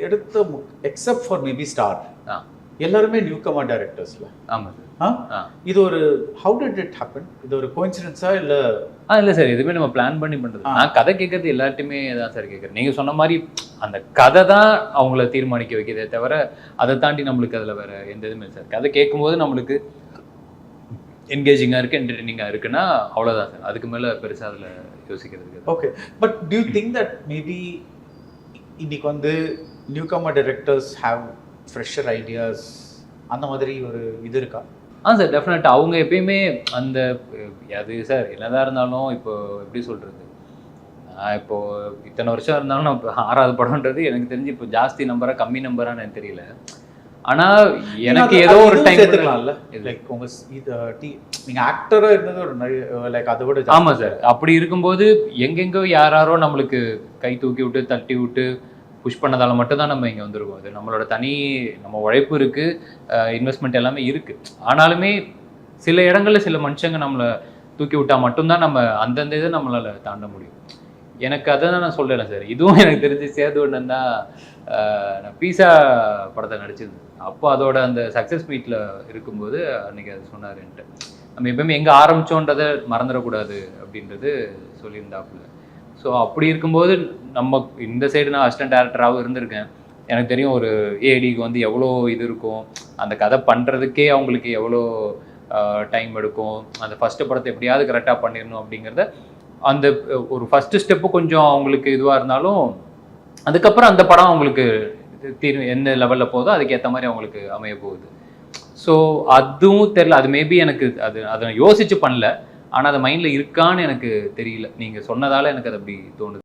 எடுத்த except for maybe star ஆ எல்லாருமே new Qamar டைரக்டர்ஸ்ல. ஆமாம் சார். இது ஒரு ஹவு டிட் இட் ஹேப்பன்? இது ஒரு கோஇன்சிடென்ஸா இல்லை? இல்லை சார், எதுவுமே நம்ம பிளான் பண்ணி பண்ணுறது. நான் கதை கேட்கறது எல்லார்ட்டையுமே தான் சார் கேட்குறேன். நீங்கள் சொன்ன மாதிரி அந்த கதை தான் அவங்கள தீர்மானிக்க வைக்கிறதே தவிர அதை தாண்டி நம்மளுக்கு அதில் வேறு எந்த இதுவுமே சார். கதை கேட்கும்போது நம்மளுக்கு என்கேஜிங்காக இருக்குது, என்டர்டெய்னிங்காக இருக்குன்னா அவ்வளோதான் சார். அதுக்கு மேலே பெருசாக அதில் யோசிக்கிறதுக்கு. Okay, but do you think that maybe இன்னைக்கு வந்து newcomer directors have fresher ideas அந்த மாதிரி ஒரு இது இருக்கா? சார் டெஃபினட்டாக அவங்க எப்பயுமே அந்த அது சார் என்னதான் இருந்தாலும் இப்போ எப்படி சொல்கிறது, இப்போது இத்தனை வருஷம் இருந்தாலும் நான் இப்போ 6வது படம்ன்றது எனக்கு தெரிஞ்சு இப்போ ஜாஸ்தி நம்பராக கம்மி நம்பரான்னு எனக்கு தெரியல. ஆனால் எனக்கு ஏதோ ஒரு டைம் எடுத்துக்கலாம்ல, லைக் உங்கள் நீங்கள் ஆக்டராக இருந்தது ஒரு லைக் அதை விட. ஆமாம் சார், அப்படி இருக்கும்போது எங்கெங்கோ யாரோ நம்மளுக்கு கை தூக்கி விட்டு தட்டி விட்டு புஷ் பண்ணதால் மட்டும்தான் நம்ம இங்கே வந்துருக்கோம். அது நம்மளோட நம்ம உழைப்பு இருக்குது, இன்வெஸ்ட்மெண்ட் எல்லாமே இருக்குது. ஆனாலுமே சில இடங்களில் சில மனுஷங்க நம்மளை தூக்கி விட்டால் மட்டும்தான் நம்ம அந்தந்த இதை நம்மளால் தாண்ட முடியும். எனக்கு அதை தான் நான் சொல்லலை சார். இதுவும் எனக்கு தெரிஞ்சு சேதுவண்ணன் தான். நான் பீஸா படத்தை நடிச்சிருந்தேன். அப்போ அதோட அந்த சக்ஸஸ் மீட்டில் இருக்கும்போது அன்றைக்கி அது சொன்னாருன்ட்டு, நம்ம எப்பவுமே எங்கே ஆரம்பித்தோன்றதை மறந்துடக்கூடாது அப்படின்றது சொல்லியிருந்தாப்புல. ஸோ அப்படி இருக்கும்போது நம்ம இந்த சைடு நான் அசிஸ்டன்ட் டேரக்டராகவும் இருந்திருக்கேன். எனக்கு தெரியும் ஒரு ஏடிக்கு வந்து எவ்வளோ இது இருக்கும், அந்த கதை பண்ணுறதுக்கே அவங்களுக்கு எவ்வளோ டைம் எடுக்கும், அந்த ஃபஸ்ட்டு படத்தை எப்படியாவது கரெக்டாக பண்ணிடணும் அப்படிங்கிறத அந்த ஒரு ஃபஸ்ட்டு ஸ்டெப்பு கொஞ்சம் அவங்களுக்கு இதுவாக இருந்தாலும் அதுக்கப்புறம் அந்த படம் அவங்களுக்கு எந்த லெவலில் போதோ அதுக்கேற்ற மாதிரி அவங்களுக்கு அமைய போகுது. ஸோ அதுவும் தெரில, அது மேபி எனக்கு அதை யோசித்து பண்ணல, ஆனால் அது மைண்டில் இருக்கான்னு எனக்கு தெரியல. நீங்கள் சொன்னதால் எனக்கு அது அப்படி தோணுது.